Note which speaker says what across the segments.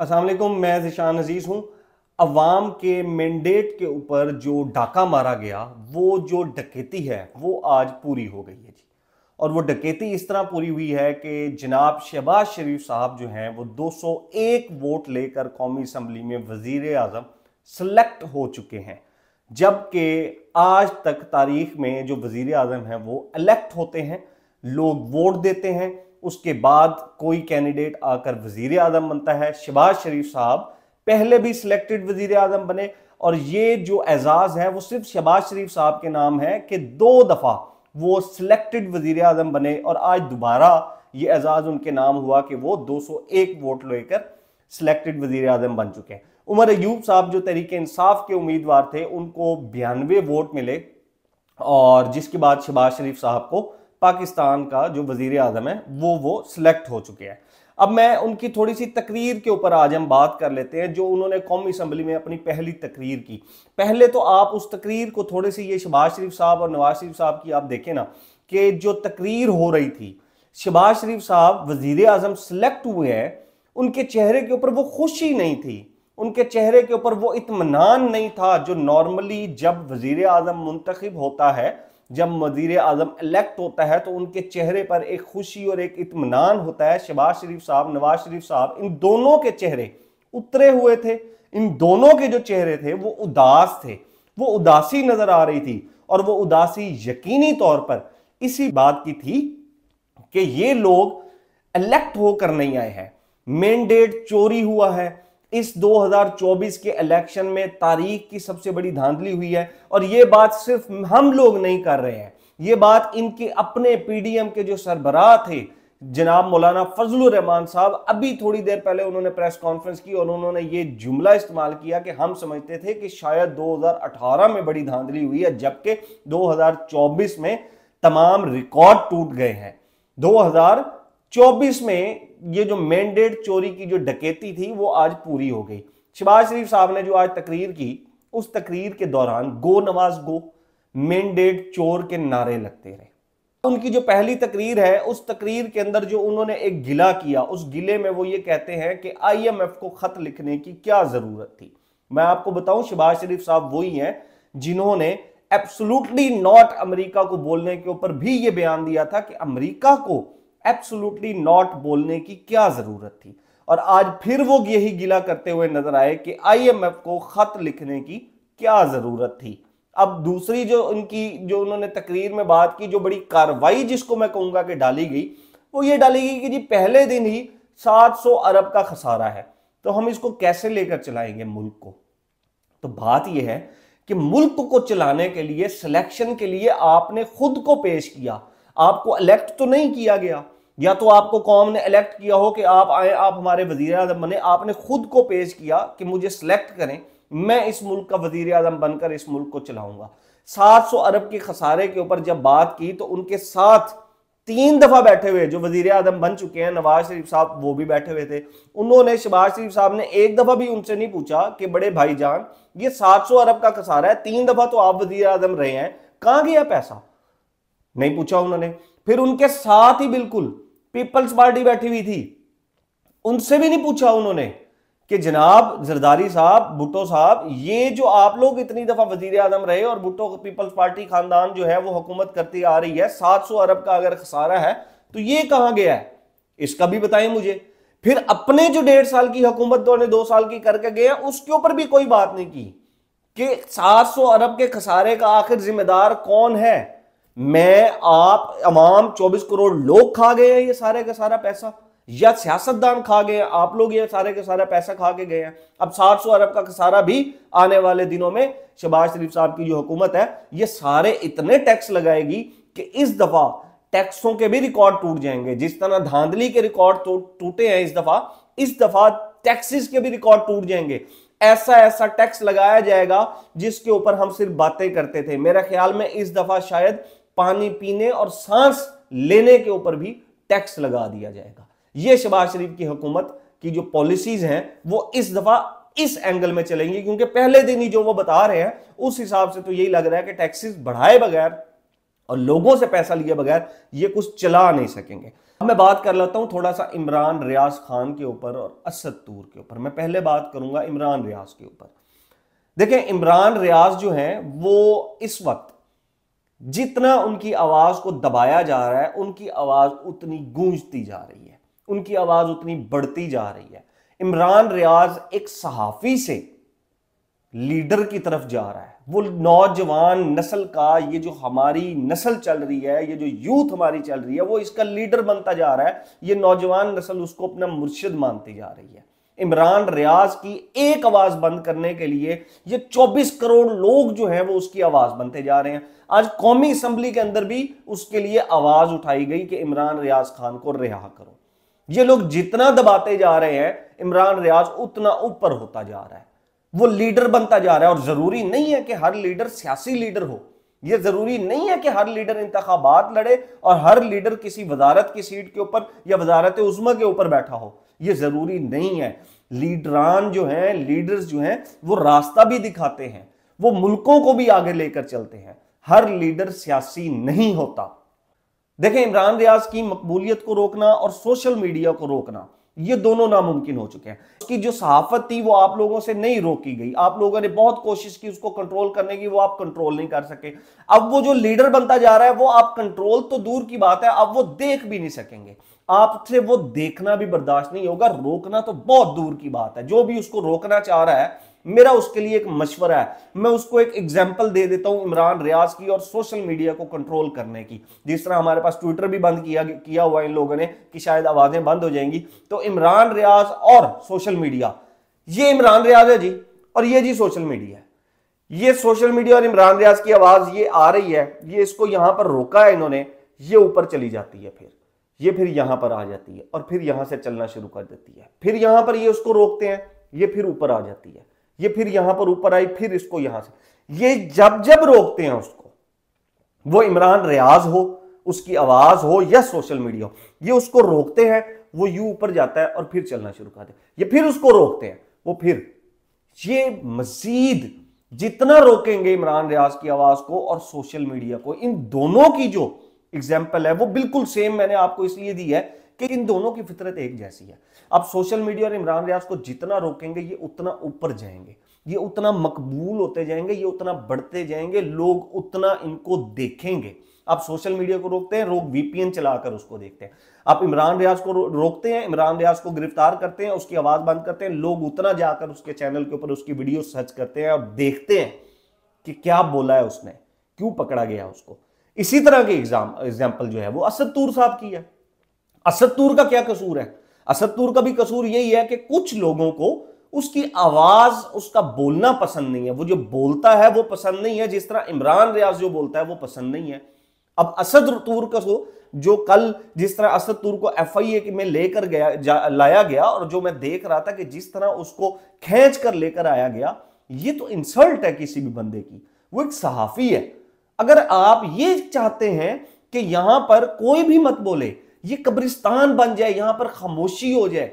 Speaker 1: अस्सलाम वालेकुम, मैं ज़िशान अजीज़ हूँ। अवाम के मैंडेट के ऊपर जो डाका मारा गया, वो जो डकैती है वो आज पूरी हो गई है जी। और वो डकैती इस तरह पूरी हुई है कि जनाब शहबाज शरीफ साहब जो हैं वो 201 वोट लेकर कौमी असम्बली में वज़ीर आज़म सेलेक्ट हो चुके हैं। जबकि आज तक तारीख में जो वज़ीर आज़म हैं वो इलेक्ट होते हैं, लोग वोट देते हैं, उसके बाद कोई कैंडिडेट आकर वजीर आजम बनता है। शहबाज शरीफ साहब पहले भी सिलेक्टेड वजीर आजम बने और ये जो एजाज है वो सिर्फ शहबाज शरीफ साहब के नाम है कि 2 दफा वो सिलेक्टेड वजीर आजम बने और आज दोबारा ये एजाज उनके नाम हुआ कि वो 201 वोट लेकर सिलेक्टेड वजीर आजम बन चुके हैं। उमर अयूब साहब जो तहरीक इंसाफ के उम्मीदवार थे उनको 92 वोट मिले और जिसके बाद शहबाज शरीफ साहब को पाकिस्तान का जो वजीर आजम है वो सिलेक्ट हो चुके हैं। अब मैं उनकी थोड़ी सी तकरीर के ऊपर आज हम बात कर लेते हैं जो उन्होंने कौमी असम्बली में अपनी पहली तकरीर की। पहले तो आप उस तकरीर को थोड़ी सी, ये शहबाज शरीफ साहब और नवाज शरीफ साहब की आप देखें ना कि जो तकरीर हो रही थी, शहबाज शरीफ साहब वजीर आजम सिलेक्ट हुए हैं, उनके चेहरे के ऊपर वो खुशी नहीं थी, उनके चेहरे के ऊपर वो इत्मीनान नहीं था जो नॉर्मली जब वजीर आजम मुंतखब होता है, जब वजीर आजम इलेक्ट होता है तो उनके चेहरे पर एक खुशी और एक इत्मीनान होता है। शहबाज शरीफ साहब, नवाज शरीफ साहब, इन दोनों के चेहरे उतरे हुए थे, इन दोनों के जो चेहरे थे वो उदास थे, वो उदासी नजर आ रही थी। और वो उदासी यकीनी तौर पर इसी बात की थी कि ये लोग इलेक्ट होकर नहीं आए हैं, मैंडेट चोरी हुआ है। इस 2024 के इलेक्शन में तारीख की सबसे बड़ी धांधली हुई है और ये बात सिर्फ हम लोग नहीं कर रहे हैं, ये बात इनके अपने पीडीएम के जो सरबराह थे जनाब मौलाना फजलुर रहमान साहब, अभी थोड़ी देर पहले उन्होंने प्रेस कॉन्फ्रेंस की और उन्होंने ये जुमला इस्तेमाल किया कि हम समझते थे कि शायद 2018 में बड़ी धांधली हुई है, जबकि 2024 में तमाम रिकॉर्ड टूट गए हैं। 2024 में ये जो मैंडेट चोरी की जो डकैती थी वो आज पूरी हो गई। शहबाज शरीफ साहब ने जो आज तकरीर की, उस तकरीर के दौरान गो नवाज गो, मैंडेट चोर के नारे लगते रहे। उनकी जो पहली तकरीर है उस तकरीर के अंदर जो उन्होंने एक गिला किया, उस गिले में वो ये कहते हैं कि IMF को खत लिखने की क्या जरूरत थी। मैं आपको बताऊं, शहबाज शरीफ साहब वही हैं जिन्होंने एब्सोल्युटली नॉट अमेरिका को बोलने के ऊपर भी ये बयान दिया था कि अमेरिका को एब्सोल्युटली नॉट बोलने की क्या जरूरत थी। और आज फिर वो यही गिला करते हुए नजर आए कि IMF को खत लिखने की क्या जरूरत थी। अब दूसरी जो उन्होंने तकरीर में बात की, जो बड़ी कार्रवाई जिसको मैं कहूंगा कि डाली गई, वो ये डाली गई कि जी पहले दिन ही 700 अरब का खसारा है, तो हम इसको कैसे लेकर चलाएंगे मुल्क को। तो बात यह है कि मुल्क को चलाने के लिए, सिलेक्शन के लिए आपने खुद को पेश किया, आपको इलेक्ट तो नहीं किया गया, या तो आपको कौम ने इलेक्ट किया हो कि आप आए, आप हमारे वजीर आजम बने, आपने खुद को पेश किया कि मुझे सिलेक्ट करें, मैं इस मुल्क का वजीर आजम बनकर इस मुल्क को चलाऊंगा। 700 अरब के खसारे के ऊपर जब बात की तो उनके साथ 3 दफा बैठे हुए जो वजीर आजम बन चुके हैं, नवाज शरीफ साहब वो भी बैठे हुए थे। उन्होंने, शहबाज शरीफ साहब ने एक दफा भी उनसे नहीं पूछा कि बड़े भाईजान ये 700 अरब का खसारा है, 3 दफा तो आप वजीर आजम रहे हैं, कहां गया पैसा, नहीं पूछा उन्होंने। फिर उनके साथ ही बिल्कुल पीपल्स पार्टी बैठी हुई थी, उनसे भी नहीं पूछा उन्होंने कि जनाब जरदारी साहब, भुट्टो साहब, ये जो आप लोग इतनी दफा वजीर आजम रहे और भुट्टो पीपल्स पार्टी खानदान जो है वो हुकूमत करती आ रही है, 700 अरब का अगर खसारा है तो ये कहां गया है, इसका भी बताएं मुझे। फिर अपने जो 1.5 साल की हुकूमत 2 साल की करके गए उसके ऊपर भी कोई बात नहीं की कि 700 अरब के खसारे का आखिर जिम्मेदार कौन है। मैं, आप, अवाम, 24 करोड़ लोग खा गए हैं ये सारे का सारा पैसा, या सियासतदान खा गए हैं, आप लोग ये सारे का सारा पैसा खा के गए हैं। अब 700 अरब का खसारा भी आने वाले दिनों में शहबाज शरीफ साहब की जो हुकूमत है ये सारे इतने टैक्स लगाएगी कि इस दफा टैक्सों के भी रिकॉर्ड टूट जाएंगे। जिस तरह धांधली के रिकॉर्ड टूटे हैं इस दफा टैक्सेस के भी रिकॉर्ड टूट जाएंगे। ऐसा ऐसा टैक्स लगाया जाएगा जिसके ऊपर हम सिर्फ बातें करते थे। मेरा ख्याल में इस दफा शायद पानी पीने और सांस लेने के ऊपर भी टैक्स लगा दिया जाएगा। यह शहबाज शरीफ की हुकूमत की जो पॉलिसीज हैं वो इस दफा इस एंगल में चलेंगी, क्योंकि पहले दिन ही जो वो बता रहे हैं उस हिसाब से तो यही लग रहा है कि टैक्सेस बढ़ाए बगैर और लोगों से पैसा लिए बगैर ये कुछ चला नहीं सकेंगे। अब मैं बात कर लेता हूं थोड़ा सा इमरान रियाज खान के ऊपर और असद तूर के ऊपर। मैं पहले बात करूंगा इमरान रियाज के ऊपर। देखें, इमरान रियाज जो हैं वो इस वक्त जितना उनकी आवाज को दबाया जा रहा है, उनकी आवाज उतनी गूंजती जा रही है, उनकी आवाज उतनी बढ़ती जा रही है। इमरान रियाज एक सहाफी से लीडर की तरफ जा रहा है। वो नौजवान नस्ल का, ये जो हमारी नस्ल चल रही है, ये जो यूथ हमारी चल रही है, वो इसका लीडर बनता जा रहा है। ये नौजवान नस्ल उसको अपना मुर्शिद मानती जा रही है। इमरान रियाज की एक आवाज बंद करने के लिए ये 24 करोड़ लोग जो हैं वो उसकी आवाज बनते जा रहे हैं। आज कौमी असम्बली के अंदर भी उसके लिए आवाज उठाई गई कि इमरान रियाज खान को रिहा करो। ये लोग जितना दबाते जा रहे हैं, इमरान रियाज उतना ऊपर होता जा रहा है, वो लीडर बनता जा रहा है। और जरूरी नहीं है कि हर लीडर सियासी लीडर हो, यह जरूरी नहीं है कि हर लीडर इंतखाबात लड़े और हर लीडर किसी वजारत की सीट के ऊपर या वजारत उज़्मा के ऊपर बैठा हो, यह जरूरी नहीं है। लीडरान जो हैं, लीडर्स जो हैं, वो रास्ता भी दिखाते हैं, वो मुल्कों को भी आगे लेकर चलते हैं। हर लीडर सियासी नहीं होता। देखें, इमरान रियाज की मकबूलियत को रोकना और सोशल मीडिया को रोकना, ये दोनों नामुमकिन हो चुके हैं। उसकी जो सहाफत थी वो आप लोगों से नहीं रोकी गई, आप लोगों ने बहुत कोशिश की उसको कंट्रोल करने की, वो आप कंट्रोल नहीं कर सके। अब वो जो लीडर बनता जा रहा है, वो आप कंट्रोल तो दूर की बात है, अब वो देख भी नहीं सकेंगे। आपसे वो देखना भी बर्दाश्त नहीं होगा, रोकना तो बहुत दूर की बात है। जो भी उसको रोकना चाह रहा है, मेरा उसके लिए एक मशवरा है, मैं उसको एक एग्जाम्पल दे देता हूं इमरान रियाज की और सोशल मीडिया को कंट्रोल करने की। जिस तरह हमारे पास ट्विटर भी बंद किया हुआ इन लोगों ने कि शायद आवाजें बंद हो जाएंगी, तो इमरान रियाज और सोशल मीडिया, ये इमरान रियाज है जी और ये जी सोशल मीडिया है। ये सोशल मीडिया और इमरान रियाज की आवाज ये आ रही है, ये इसको यहां पर रोका है इन्होंने, ये ऊपर चली जाती है, फिर यहां पर आ जाती है और फिर यहां से चलना शुरू कर देती है। फिर यहां पर ये उसको रोकते हैं, ये फिर ऊपर आ जाती है, ये फिर यहां पर ऊपर आई, फिर इसको यहां से, ये जब जब रोकते हैं उसको, वो इमरान रियाज हो, उसकी आवाज हो या सोशल मीडिया हो, ये उसको रोकते हैं, वो यूं ऊपर जाता है और फिर चलना शुरू कर दे। ये फिर उसको रोकते हैं, वो फिर, ये मजीद जितना रोकेंगे इमरान रियाज की आवाज को और सोशल मीडिया को, इन दोनों की जो एग्जाम्पल है वो बिल्कुल सेम मैंने आपको इसलिए दी है कि इन दोनों की फितरत एक जैसी है। अब सोशल मीडिया और इमरान रियाज को जितना रोकेंगे, ये उतना ऊपर जाएंगे, ये उतना मकबूल होते जाएंगे, ये उतना बढ़ते जाएंगे, लोग उतना इनको देखेंगे। आप सोशल मीडिया को रोकते हैं, लोग वीपीएन चलाकर उसको देखते हैं। आप इमरान रियाज को रोकते हैं, इमरान रियाज को गिरफ्तार करते हैं, उसकी आवाज बंद करते हैं, लोग उतना जाकर उसके चैनल के ऊपर उसकी वीडियो सर्च करते हैं और देखते हैं कि क्या बोला है उसने, क्यों पकड़ा गया उसको। इसी तरह के एग्जाम्पल जो है वो असद तूर साहब की है। असद तूर का क्या कसूर है? असद तूर का भी कसूर यही है कि कुछ लोगों को उसकी आवाज, उसका बोलना पसंद नहीं है, वो जो बोलता है वो पसंद नहीं है, जिस तरह इमरान रियाज जो बोलता है वो पसंद नहीं है। अब असद तूर का जो कल जिस तरह असद तूर को एफआईए में लेकर लाया गया और जो मैं देख रहा था कि जिस तरह उसको खींच कर लेकर आया गया, ये तो इंसल्ट है किसी भी बंदे की। वो एक सहाफी है। अगर आप ये चाहते हैं कि यहां पर कोई भी मत बोले, ये कब्रिस्तान बन जाए, यहां पर खामोशी हो जाए,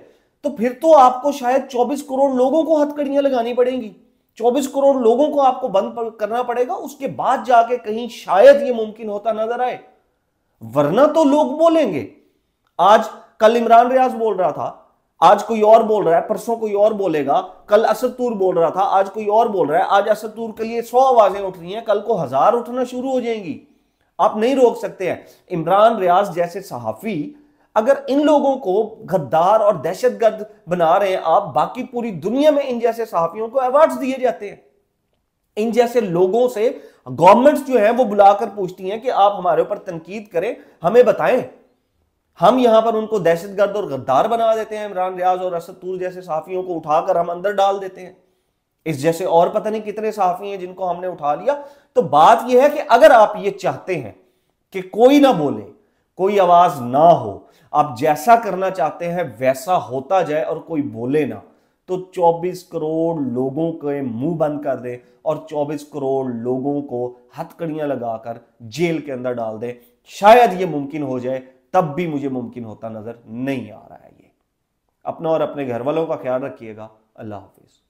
Speaker 1: तो फिर तो आपको शायद 24 करोड़ लोगों को हथकड़ियां लगानी पड़ेंगी, 24 करोड़ लोगों को आपको बंद करना पड़ेगा, उसके बाद जाके कहीं शायद ये मुमकिन होता नजर आए, वरना तो लोग बोलेंगे। आज कल इमरान रियाज बोल रहा था, आज कोई और बोल रहा है, परसों कोई और बोलेगा, कल असद तूर बोल रहा था, आज कोई और बोल रहा है। आज असद तूर के लिए 100 आवाजें उठ रही हैं, कल को 1000 उठना शुरू हो जाएंगी। आप नहीं रोक सकते हैं। इमरान रियाज जैसे सहाफी अगर इन लोगों को गद्दार और दहशतगर्द बना रहे हैं आप, बाकी पूरी दुनिया में इन जैसे सहाफियों को अवार्ड्स दिए जाते हैं। इन जैसे लोगों से गवर्नमेंट्स जो है वो बुलाकर पूछती हैं कि आप हमारे ऊपर तनकीद करें, हमें बताएं। हम यहां पर उनको दहशतगर्द और गद्दार बना देते हैं। इमरान रियाज और असद तूर जैसे सहाफियों को उठाकर हम अंदर डाल देते हैं। इस जैसे और पता नहीं कितने सहाफी हैं जिनको हमने उठा लिया। तो बात यह है कि अगर आप ये चाहते हैं कि कोई ना बोले, कोई आवाज ना हो, आप जैसा करना चाहते हैं वैसा होता जाए और कोई बोले ना, तो 24 करोड़ लोगों के मुंह बंद कर दे और 24 करोड़ लोगों को हथकड़ियां लगाकर जेल के अंदर डाल दे, शायद ये मुमकिन हो जाए। तब भी मुझे मुमकिन होता नजर नहीं आ रहा है। ये अपना और अपने घर वालों का ख्याल रखिएगा। अल्लाह हाफिज।